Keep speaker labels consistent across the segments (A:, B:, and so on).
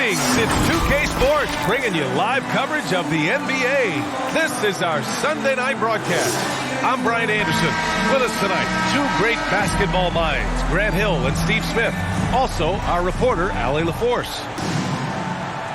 A: Greetings, it's 2K Sports bringing you live coverage of the NBA. This is our Sunday night broadcast. I'm Brian Anderson. With us tonight, two great basketball minds, Grant Hill and Steve Smith. Also, our reporter, Allie LaForce.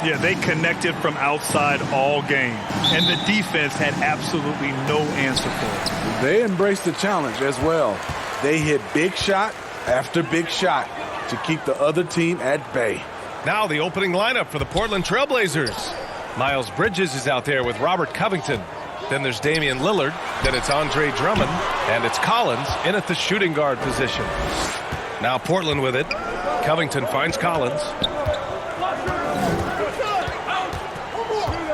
B: Yeah, they connected from outside all game, and the defense had absolutely no answer for it.
C: They embraced the challenge as well. They hit big shot after big shot to keep the other team at bay.
A: Now the opening lineup for the Portland Trailblazers. Miles Bridges is out there with Robert Covington. Then there's Damian Lillard. Then it's Andre Drummond. And it's Collins in at the shooting guard position. Now Portland with it. Covington finds Collins.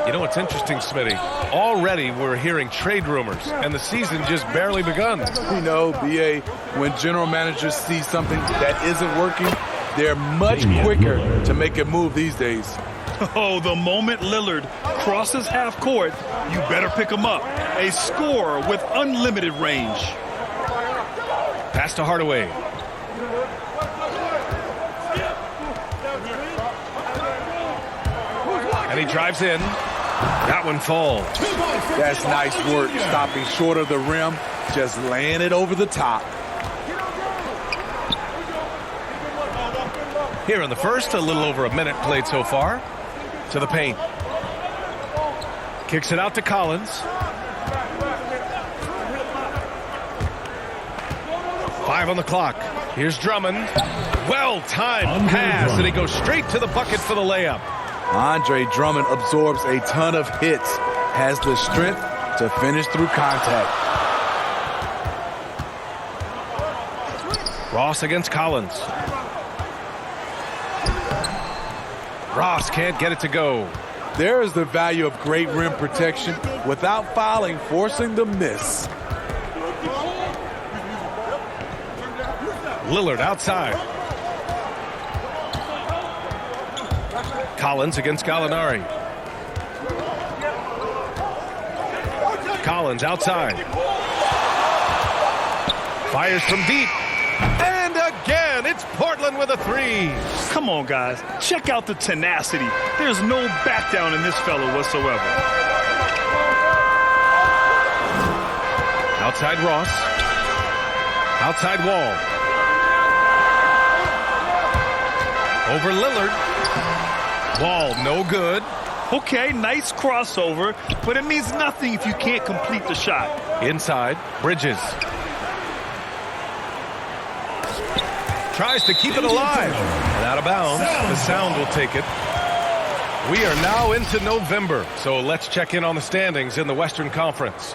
A: You know what's interesting, Smitty? Already we're hearing trade rumors, and the season just barely begun.
C: You know, B.A., when general managers see something that isn't working, they're much quicker to make a move these days.
B: Oh, the moment Lillard crosses half court, you better pick him up. A scorer with unlimited range.
A: Pass to Hardaway. And he drives in. That one falls.
C: That's nice work, stopping short of the rim, just laying it over the top.
A: Here in the first, a little over a minute played so far. To the paint. Kicks it out to Collins. 5 on the clock. Here's Drummond. Well-timed pass, and he goes straight to the bucket for the layup.
C: Andre Drummond absorbs a ton of hits, has the strength to finish through contact.
A: Ross against Collins. Ross can't get it to go.
C: There is the value of great rim protection without fouling, forcing the miss.
A: Lillard outside. Collins against Gallinari. Collins outside. Fires from deep. And again, it's Portland with a three.
B: Come on, guys. Check out the tenacity. There's no back down in this fellow whatsoever.
A: Outside Ross. Outside Wall. Over Lillard. Wall, no good.
B: Okay, nice crossover, but it means nothing if you can't complete the shot.
A: Inside, Bridges. Tries to keep it alive. And out of bounds, the Sound will take it. We are now into November, so let's check in on the standings in the Western Conference.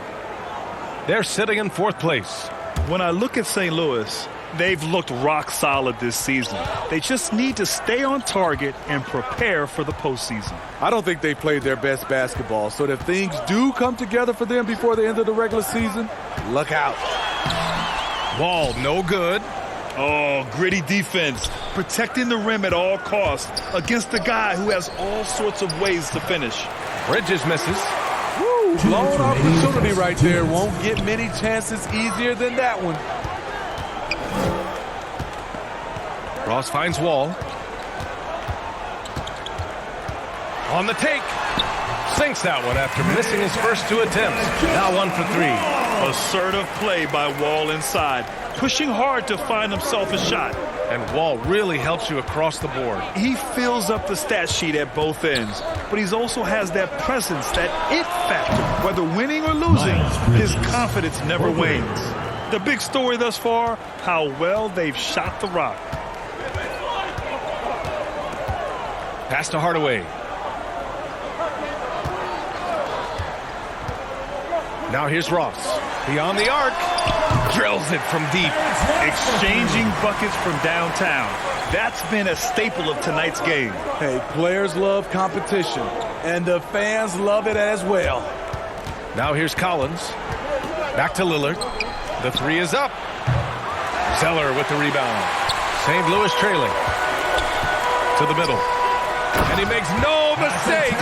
A: They're sitting in 4th place.
B: When I look at St. Louis, they've looked rock solid this season. They just need to stay on target and prepare for the postseason.
C: I don't think they played their best basketball, so if things do come together for them before the end of the regular season, look out.
A: Wall, no good.
B: Oh, gritty defense, protecting the rim at all costs against a guy who has all sorts of ways to finish.
A: Bridges misses.
C: Woo, blown opportunity right there. Won't get many chances easier than that one.
A: Ross finds Wall. On the take. Sinks that one after missing his first 2 attempts. Now 1 for 3.
B: Assertive play by Wall inside, pushing hard to find himself a shot.
A: And Wall really helps you across the board.
B: He fills up the stat sheet at both ends, but he also has that presence, that it factor. Whether winning or losing, his confidence never wanes. The big story thus far, how well they've shot the rock.
A: Pass to Hardaway. Now here's Ross. Beyond the arc. Drills it from deep.
B: Exchanging buckets from downtown. That's been a staple of tonight's game.
C: Hey, players love competition, and the fans love it as well.
A: Now here's Collins. Back to Lillard. The three is up. Zeller with the rebound. St. Louis trailing. To the middle. And he makes no mistake.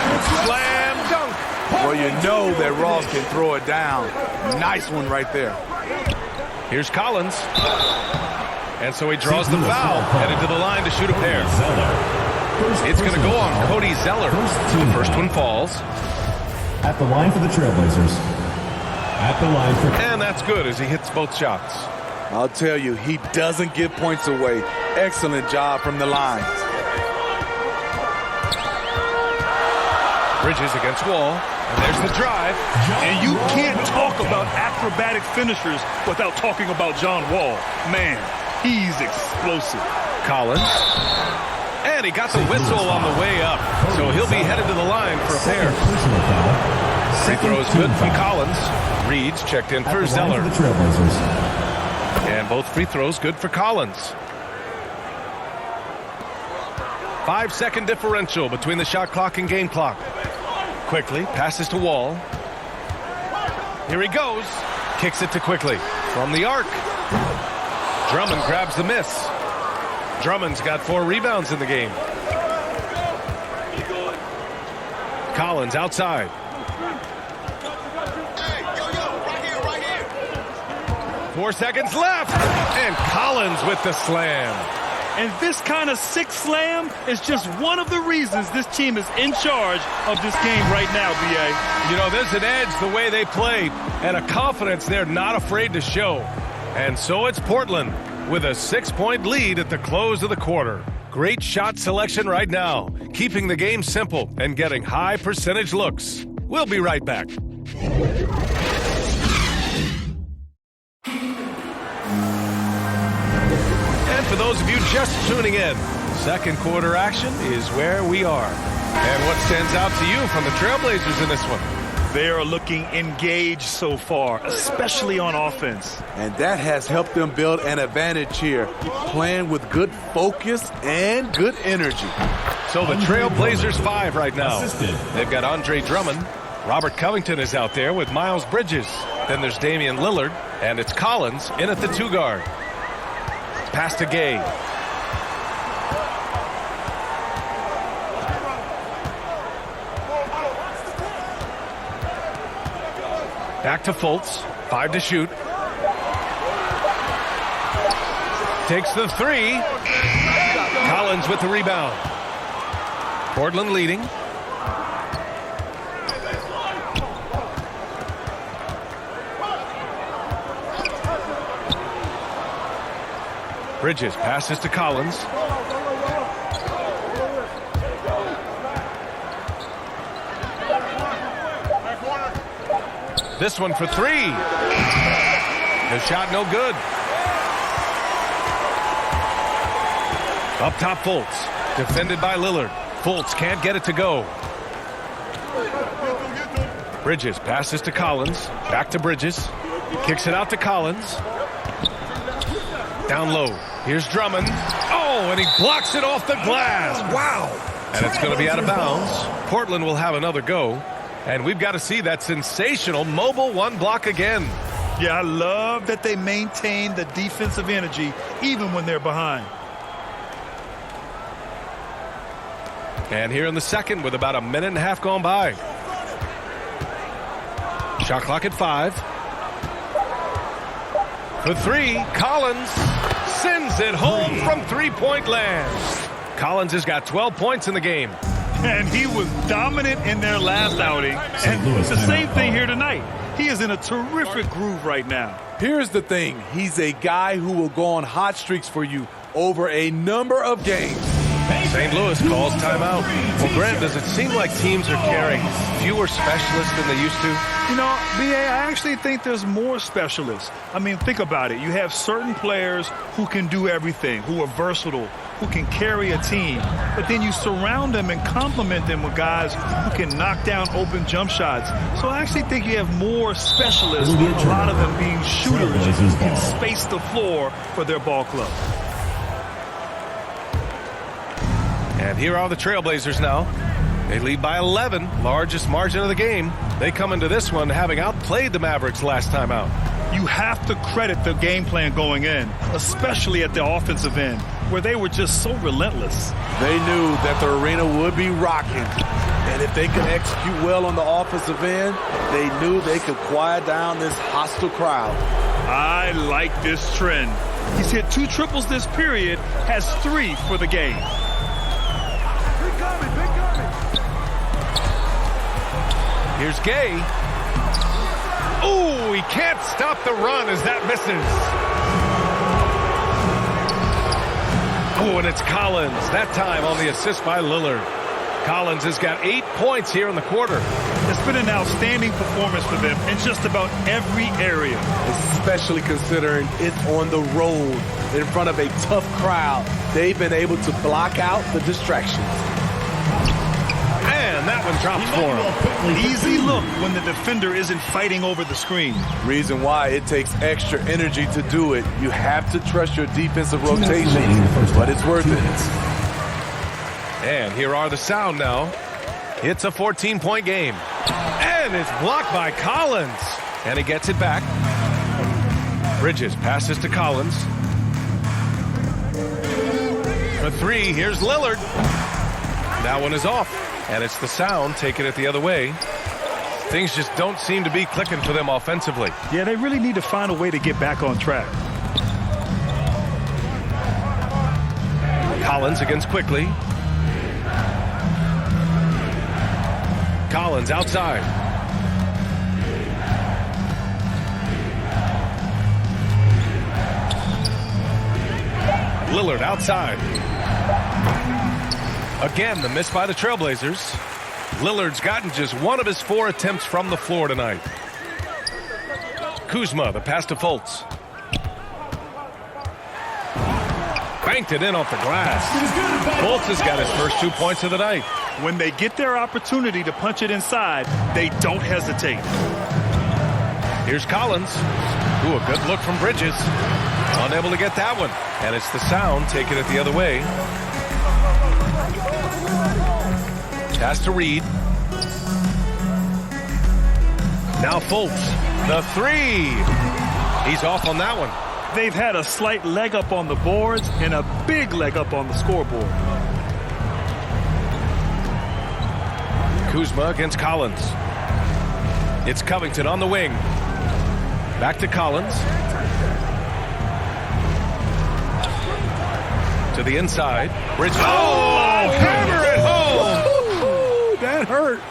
A: Slam dunk.
C: Well, you know that Ross can throw it down. Nice one right there.
A: Here's Collins. And so he draws the foul. Headed to the line to shoot a pair. It's going to go on Cody Zeller. The first one falls.
D: At the line for the Trailblazers. At the line for...
A: And that's good as he hits both shots.
C: I'll tell you, he doesn't give points away. Excellent job from the line.
A: Bridges against Wall. And there's the drive.
B: And you can't talk about acrobatic finishers without talking about John Wall. Man, he's explosive.
A: Collins. And he got the whistle on the way up. So he'll be headed to the line for a pair. Free throw is good from Collins. Reed's checked in for Zeller. And both free throws good for Collins. 5-second differential between the shot clock and game clock. Quickly passes to Wall. Here he goes. Kicks it to Quickly from the arc. Drummond grabs the miss. Drummond's got 4 rebounds in the game. Collins outside. 4 seconds left. And Collins with the slam.
B: And this kind of sick slam is just one of the reasons this team is in charge of this game right now, B.A.
A: You know, there's an edge the way they play and a confidence they're not afraid to show. And so it's Portland with a 6-point lead at the close of the quarter. Great shot selection right now, keeping the game simple and getting high percentage looks. We'll be right back. For those of you just tuning in, second quarter action is where we are. And what stands out to you from the Trailblazers in this one?
B: They are looking engaged so far, especially on offense.
C: And that has helped them build an advantage here, playing with good focus and good energy.
A: So the Trailblazers 5 right now. They've got Andre Drummond. Robert Covington is out there with Miles Bridges. Then there's Damian Lillard, and it's Collins in at the 2 guard. Pass to Gay. Back to Fultz. 5 to shoot. Takes the 3. Collins with the rebound. Portland leading. Bridges passes to Collins. This one for 3. The shot no good. Up top Fultz. Defended by Lillard. Fultz can't get it to go. Bridges passes to Collins. Back to Bridges. Kicks it out to Collins. Down low. Here's Drummond. Oh, and he blocks it off the glass. Wow. And it's going to be out of bounds. Portland will have another go. And we've got to see that sensational mobile 1 block again.
B: Yeah, I love that they maintain the defensive energy even when they're behind.
A: And here in the second with about a minute and a half gone by. Shot clock at 5. For 3, Collins sends it home from 3-point land. Collins has got 12 points in the game.
B: And he was dominant in their last outing. And the same thing here tonight. He is in a terrific groove right now.
C: Here's the thing. He's a guy who will go on hot streaks for you over a number of games.
A: St. Louis calls timeout. Well, Grant, does it seem like teams are carrying fewer specialists than they used to?
B: You know, B.A., I actually think there's more specialists. I mean, think about it. You have certain players who can do everything, who are versatile, who can carry a team. But then you surround them and complement them with guys who can knock down open jump shots. So I actually think you have more specialists, a lot of them being shooters who can space the floor for their ball club.
A: And here are the Trailblazers now. They lead by 11, largest margin of the game. They come into this one having outplayed the Mavericks last time out.
B: You have to credit the game plan going in, especially at the offensive end, where they were just so relentless.
C: They knew that the arena would be rocking. And if they could execute well on the offensive end, they knew they could quiet down this hostile crowd.
B: I like this trend. He's hit 2 triples this period, has 3 for the game.
A: Here's Gay. Ooh, he can't stop the run as that misses. Oh, and it's Collins. That time on the assist by Lillard. Collins has got 8 points here in the quarter.
B: It's been an outstanding performance for them in just about every area.
C: Especially considering it's on the road in front of a tough crowd. They've been able to block out the distractions.
A: And that one drops for him.
B: Easy look when the defender isn't fighting over the screen.
C: Reason why it takes extra energy to do it. You have to trust your defensive rotations, but it's worth it.
A: And here are the sound now. It's a 14-point game. And it's blocked by Collins. And he gets it back. Bridges passes to Collins. For three, here's Lillard. That one is off. And it's the sound taking it the other way. Things just don't seem to be clicking for them offensively.
B: Yeah, they really need to find a way to get back on track.
A: Collins against Quickly. Collins outside. Lillard outside. Again, the miss by the Trailblazers. Lillard's gotten just one of his 4 attempts from the floor tonight. Kuzma, the pass to Fultz. Banked it in off the glass. Fultz has got his first 2 points of the night.
B: When they get their opportunity to punch it inside, they don't hesitate.
A: Here's Collins. Ooh, a good look from Bridges. Unable to get that one. And it's the sound taking it the other way. Pass to Reed. Now Fultz. The three. He's off on that one.
B: They've had a slight leg up on the boards and a big leg up on the scoreboard.
A: Kuzma against Collins. It's Covington on the wing. Back to Collins. To the inside. Bridges. Oh, hammer it home.
C: That hurt.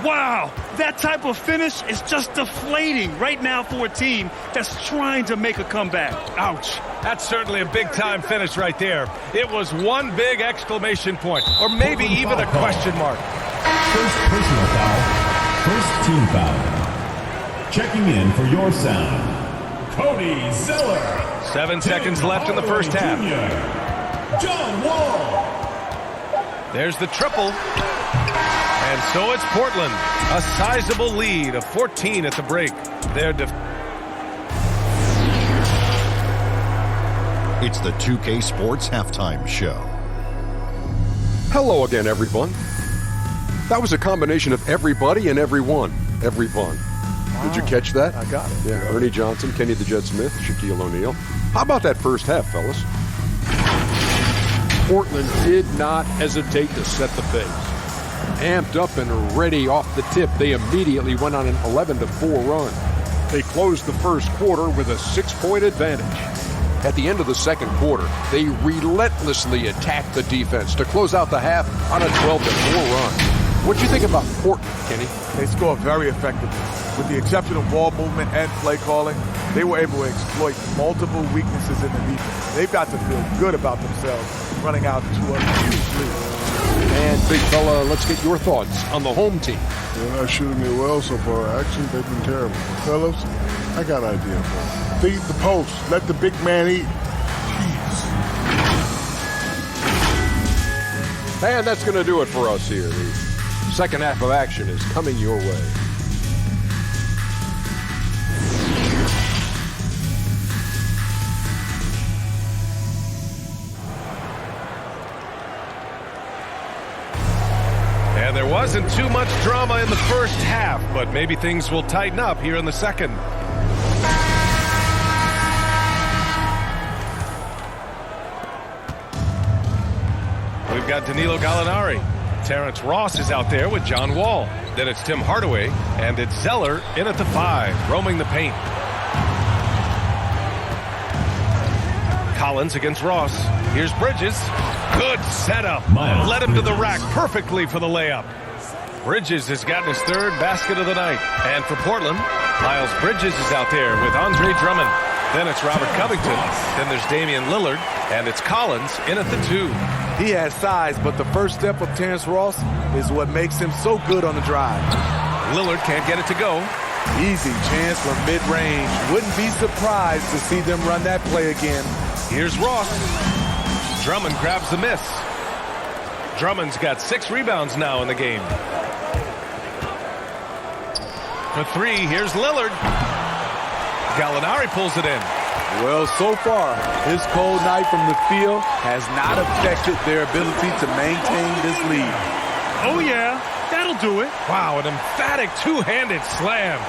B: Wow, that type of finish is just deflating right now for a team that's trying to make a comeback.
A: Ouch. That's certainly a big-time finish right there. It was one big exclamation point, or maybe even a question mark.
D: First personal foul. First team foul. Checking in for your sound, Cody Zeller.
A: 7 seconds left in the first half.
D: Jr. John Wall.
A: There's the triple. And so it's Portland. A sizable lead of 14 at the break.
E: It's the 2K Sports Halftime Show.
F: Hello again, everyone. That was a combination of everybody and everyone. Everyone. Did you catch that?
C: I got it.
F: Yeah, Ernie Johnson, Kenny the Jet Smith, Shaquille O'Neal. How about that first half, fellas? Portland did not hesitate to set the pace. Amped up and ready off the tip, they immediately went on an 11-4 run. They closed the first quarter with a 6-point advantage. At the end of the second quarter, they relentlessly attacked the defense to close out the half on a 12-4 run. What do you think about Portland, Kenny?
G: They scored very effectively. With the exception of ball movement and play calling, they were able to exploit multiple weaknesses in the defense. They've got to feel good about themselves running out to a huge lead.
F: And big fella, let's get your thoughts on the home team.
H: They're not shooting it well so far. Actually, they've been terrible. Fellas, I got an idea for them. Feed the post. Let the big man eat. Jeez.
F: And that's going to do it for us here. The second half of action is coming your way.
A: And there wasn't too much drama in the first half, but maybe things will tighten up here in the second. We've got Danilo Gallinari. Terrence Ross is out there with John Wall. Then it's Tim Hardaway, and it's Zeller in at the 5, roaming the paint. Collins against Ross. Here's Bridges. Good setup. Led him to the rack perfectly for the layup. Bridges has gotten his third basket of the night. And for Portland, Miles Bridges is out there with Andre Drummond. Then it's Robert Covington. Then there's Damian Lillard. And it's Collins in at the 2.
C: He has size, but the first step of Terrence Ross is what makes him so good on the drive.
A: Lillard can't get it to go.
C: Easy chance from mid-range. Wouldn't be surprised to see them run that play again.
A: Here's Ross. Drummond grabs the miss. Drummond's got 6 rebounds now in the game. For 3, here's Lillard. Gallinari pulls it in.
C: Well, so far, his cold night from the field has not affected their ability to maintain this lead.
B: Oh, yeah, that'll do it.
A: Wow, an emphatic two-handed slam.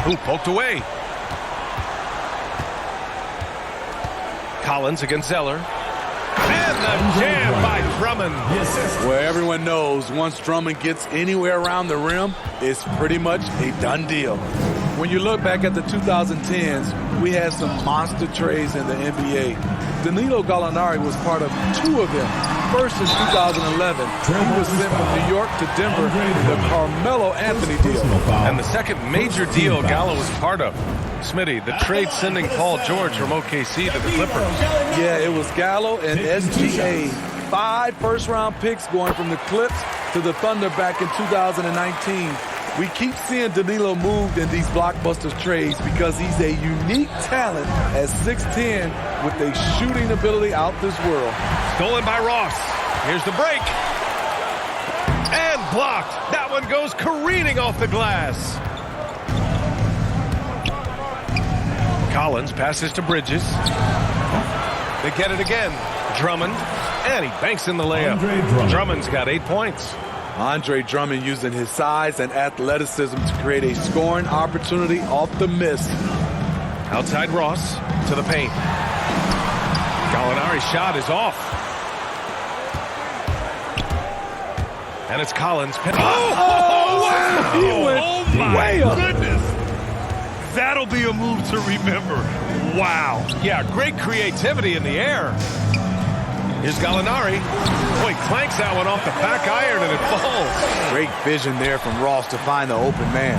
A: Ooh, poked away. Collins against Zeller. And the jam by Drummond.
C: Well, everyone knows once Drummond gets anywhere around the rim, it's pretty much a done deal. When you look back at the 2010s, we had some monster trades in the NBA. Danilo Gallinari was part of 2 of them. First in 2011, he was sent from New York to Denver with the Carmelo Anthony deal.
A: And the second major deal Gallo was part of. Smitty, the trade sending Paul George from OKC to the Clippers.
C: Yeah, it was Gallo and SGA. 5 first-round picks going from the Clips to the Thunder back in 2019. We keep seeing Danilo moved in these blockbuster trades because he's a unique talent at 6'10" with a shooting ability out this world.
A: Stolen by Ross. Here's the break. And blocked. That one goes careening off the glass. Collins passes to Bridges. They get it again. Drummond. And he banks in the layup. Drummond's got 8 points.
C: Andre Drummond using his size and athleticism to create a scoring opportunity off the miss.
A: Outside Ross to the paint. Gallinari's shot is off. And it's Collins.
B: Wow. He went
C: way up.
B: Goodness. That'll be a move to remember. Wow.
A: Yeah, great creativity in the air. Here's Gallinari. Boy, clanks that one off the back iron and it falls.
C: Great vision there from Ross to find the open man.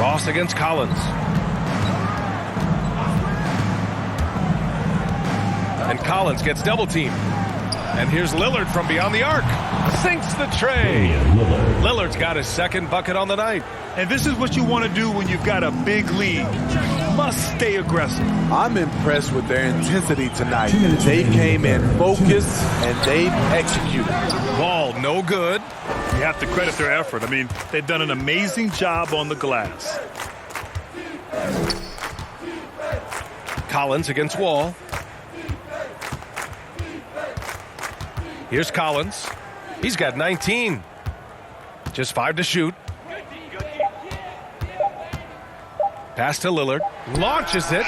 A: Ross against Collins. And Collins gets double teamed. And here's Lillard from beyond the arc. Sinks the tray. Lillard's got his second bucket on the night.
B: And this is what you want to do when you've got a big lead. Must stay aggressive.
C: I'm impressed with their intensity tonight. They came in focused and they executed.
A: Ball no good.
B: You have to credit their effort. I mean, they've done an amazing job on the glass.
A: Collins against Wall. Here's Collins. He's got 19. Just 5 to shoot. Pass to Lillard. Launches it.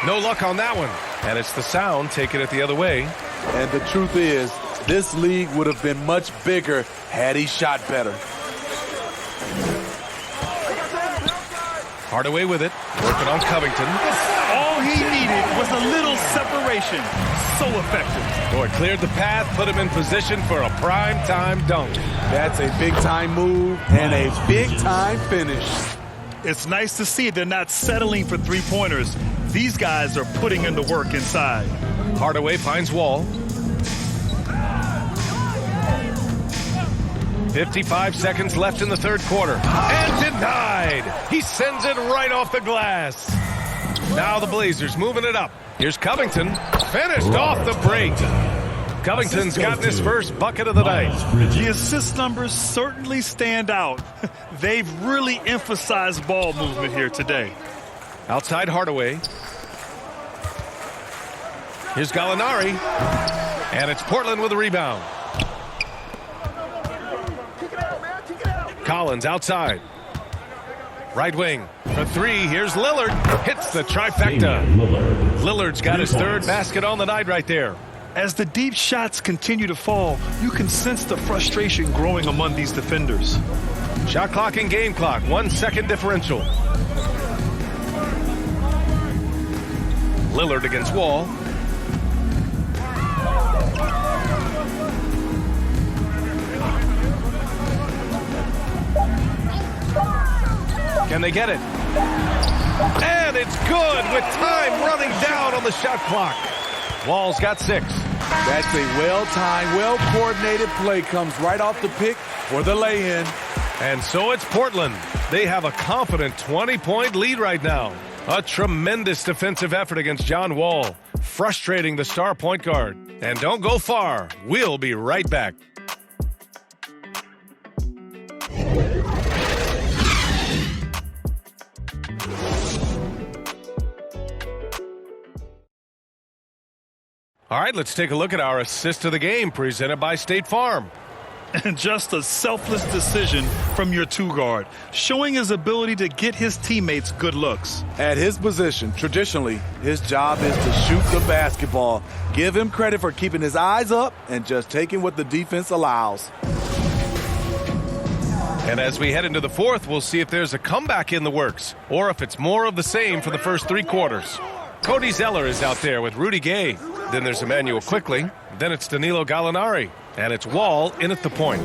A: No luck on that one. And it's the Sound taking it the other way.
C: And the truth is, this league would have been much bigger had he shot better.
A: Hardaway with it. Working on Covington.
B: All he needed was a little separation. So effective.
A: Boy, cleared the path, put him in position for a prime-time dunk.
C: That's a big-time move and a big-time finish.
B: It's nice to see they're not settling for three-pointers. These guys are putting in the work inside.
A: Hardaway finds Wall. 55 seconds left in the third quarter. And denied. He sends it right off the glass. Now the Blazers moving it up. Here's Covington. Finished off the break. Covington's gotten his first bucket of the night.
B: The assist numbers certainly stand out. They've really emphasized ball movement here today.
A: Outside Hardaway. Here's Gallinari. And it's Portland with a rebound. Collins outside. Right wing. For 3, here's Lillard. Hits the trifecta. Lillard's got his third basket on the night right there.
B: As the deep shots continue to fall, you can sense the frustration growing among these defenders.
A: Shot clock and game clock. 1 second differential. Lillard against Wall. Can they get it? And it's good with time running down on the shot clock. Wall's got 6.
C: That's a well-timed, well-coordinated play. Comes right off the pick for the lay-in.
A: And so it's Portland. They have a confident 20-point lead right now. A tremendous defensive effort against John Wall, frustrating the star point guard. And don't go far. We'll be right back. All right, let's take a look at our assist of the game presented by State Farm.
B: And just a selfless decision from your 2-guard, showing his ability to get his teammates good looks.
C: At his position, traditionally, his job is to shoot the basketball. Give him credit for keeping his eyes up and just taking what the defense allows.
A: And as we head into the 4th, we'll see if there's a comeback in the works or if it's more of the same for the first 3 quarters. Cody Zeller is out there with Rudy Gay. Then there's Emmanuel Quickly. Then it's Danilo Gallinari. And it's Wall in at the point.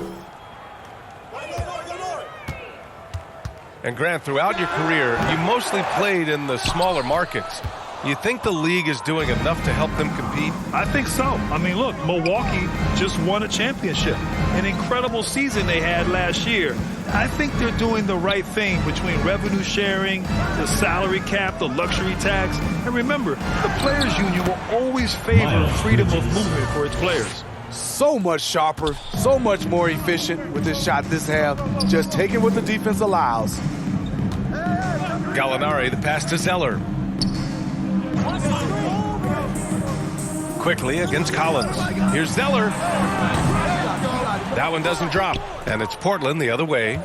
A: And Grant, throughout your career, you mostly played in the smaller markets. You think the league is doing enough to help them compete?
B: I think so. I mean, look, Milwaukee just won a championship. An incredible season they had last year. I think they're doing the right thing between revenue sharing, the salary cap, the luxury tax. And remember, the Players Union will always favor freedom of movement for its players.
C: So much sharper, so much more efficient with this shot this half. Just taking what the defense allows.
A: Gallinari, the pass to Zeller. Quickly against Collins. Here's Zeller. That one doesn't drop. And it's Portland the other way.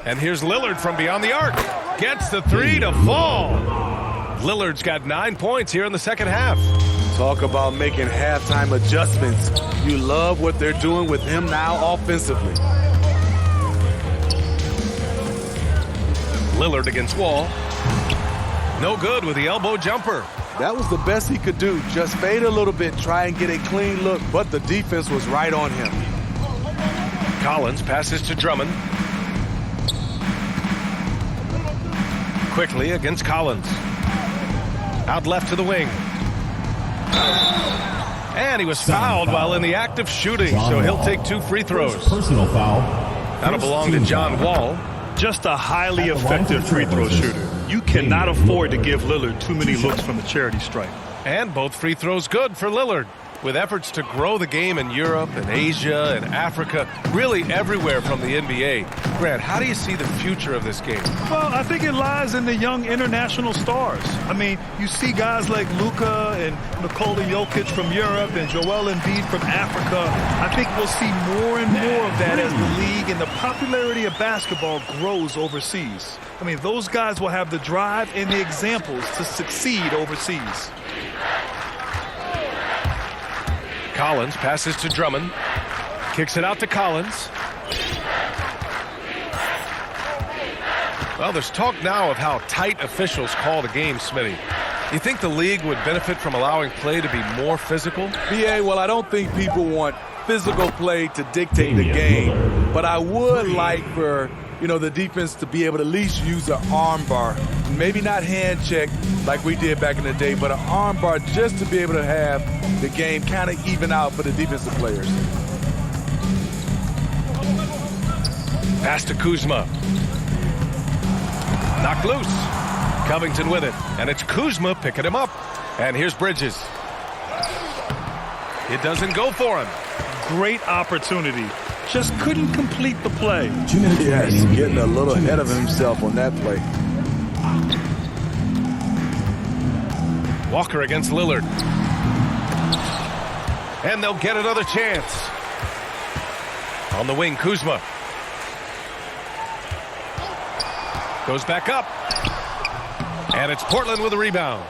A: And here's Lillard from beyond the arc. Gets the 3 to fall. Lillard's got 9 points here in the second half.
C: Talk about making halftime adjustments. You love what they're doing with him now offensively.
A: Lillard against Wall. No good with the elbow jumper.
C: That was the best he could do. Just fade a little bit, try and get a clean look, but the defense was right on him.
A: Collins passes to Drummond. Quickly against Collins. Out left to the wing. And he was fouled while in the act of shooting, so he'll take 2 free throws.
D: Personal foul.
A: That'll belong to John Wall.
B: Just a highly effective free throw shooter. You cannot afford to give Lillard too many looks from the charity stripe.
A: And both free throws good for Lillard. With efforts to grow the game in Europe and Asia and Africa, really everywhere from the NBA. Grant, how do you see the future of this game?
B: Well, I think it lies in the young international stars. I mean, you see guys like Luka and Nikola Jokic from Europe and Joel Embiid from Africa. I think we'll see more and more of that as the league and the popularity of basketball grows overseas. I mean, those guys will have the drive and the examples to succeed overseas.
A: Collins passes to Drummond. Kicks it out to Collins. Well, there's talk now of how tight officials call the game, Smitty. You think the league would benefit from allowing play to be more physical?
C: BA, well, I don't think people want physical play to dictate the game, but I would like for, the defense to be able to at least use an arm bar. Maybe not hand check like we did back in the day, but an arm bar just to be able to have the game kind of even out for the defensive players.
A: Pass to Kuzma. Knocked loose. Covington with it. And it's Kuzma picking him up. And here's Bridges. It doesn't go for him.
B: Great opportunity. Just couldn't complete the play.
D: 2 minutes
C: Yes,
D: remaining.
C: getting a little ahead of himself on that play.
A: Walker against Lillard. And they'll get another chance. On the wing, Kuzma. Goes back up. And it's Portland with a rebound.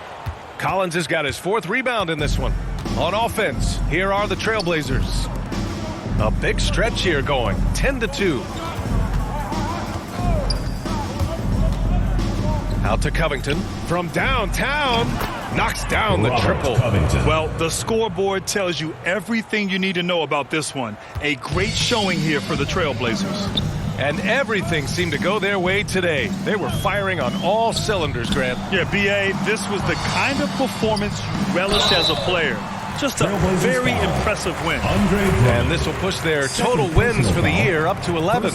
A: Collins has got his 4th rebound in this one. On offense, here are the Trailblazers. A big stretch here going, 10-2. Out to Covington from downtown. knocks down the
D: Robert
A: triple.
D: Covington.
B: Well, the scoreboard tells you everything you need to know about this one. A great showing here for the Trailblazers.
A: And everything seemed to go their way today. They were firing on all cylinders, Grant.
B: Yeah, B.A., this was the kind of performance you relish as a player. Just a very impressive win.
A: And this will push their total wins for the year up to 11.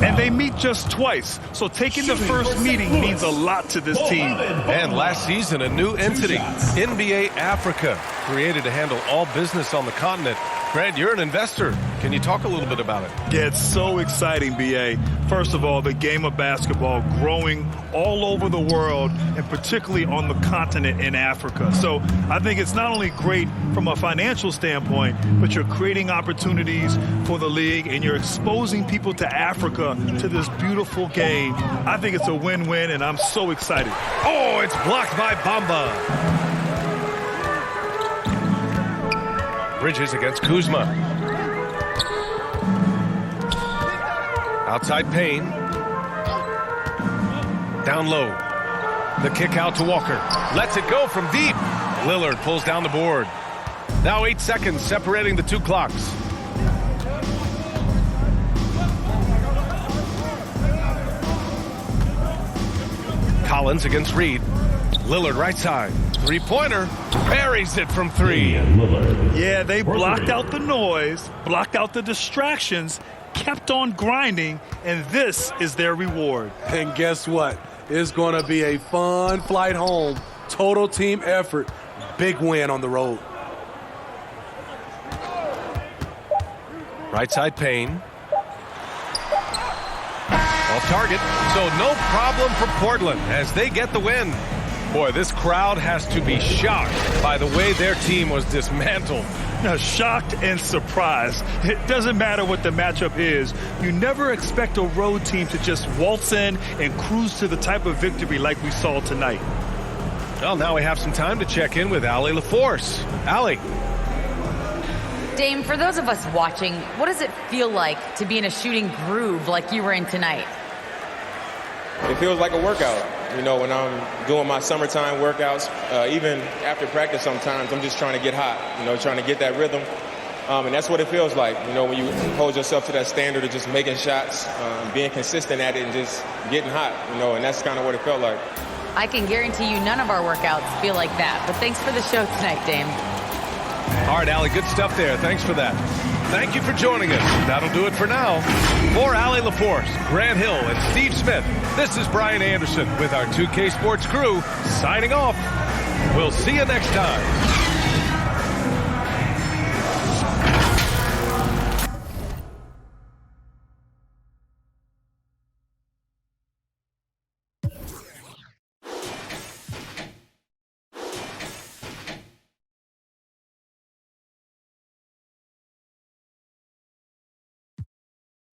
B: And they meet just twice, so taking the first meeting means a lot to this team.
A: And last season, a new entity, NBA Africa, created to handle all business on the continent. Grant, you're an investor. Can you talk a little bit about it?
B: Yeah, it's so exciting, B.A. First of all, the game of basketball growing all over the world, and particularly on the continent in Africa. So I think it's not only great from a financial standpoint, but you're creating opportunities for the league, and you're exposing people to Africa, to this beautiful game. I think it's a win-win, and I'm so excited.
A: Oh, it's blocked by Bamba. Bridges against Kuzma. Outside Payne. Down low. The kick out to Walker. Lets it go from deep. Lillard pulls down the board. Now 8 seconds separating the two clocks. Collins against Reed. Lillard right side. Three-pointer. Buries it from three.
B: Yeah, they blocked out the noise, blocked out the distractions, kept on grinding, and this is their reward.
C: And guess what? It's going to be a fun flight home. Total team effort. Big win on the road.
A: Right side Payne. Off target. So no problem for Portland as they get the win. Boy, this crowd has to be shocked by the way their team was dismantled.
B: Now, shocked and surprised. It doesn't matter what the matchup is. You never expect a road team to just waltz in and cruise to the type of victory like we saw tonight.
A: Well, now we have some time to check in with Allie LaForce. Allie.
I: Dame, for those of us watching, what does it feel like to be in a shooting groove like you were in tonight?
J: It feels like a workout. You know, when I'm doing my summertime workouts, even after practice sometimes, I'm just trying to get hot, you know, trying to get that rhythm. And that's what it feels like, you know, when you hold yourself to that standard of just making shots, being consistent at it and just getting hot, you know, and that's kind of what it felt like.
I: I can guarantee you none of our workouts feel like that, but thanks for the show tonight, Dame.
A: All right, Allie, good stuff there. Thanks for that. Thank you for joining us. That'll do it for now. For Allie LaForce, Grant Hill, and Steve Smith, this is Brian Anderson with our 2K Sports crew signing off. We'll see you next time.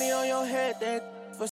K: On your head that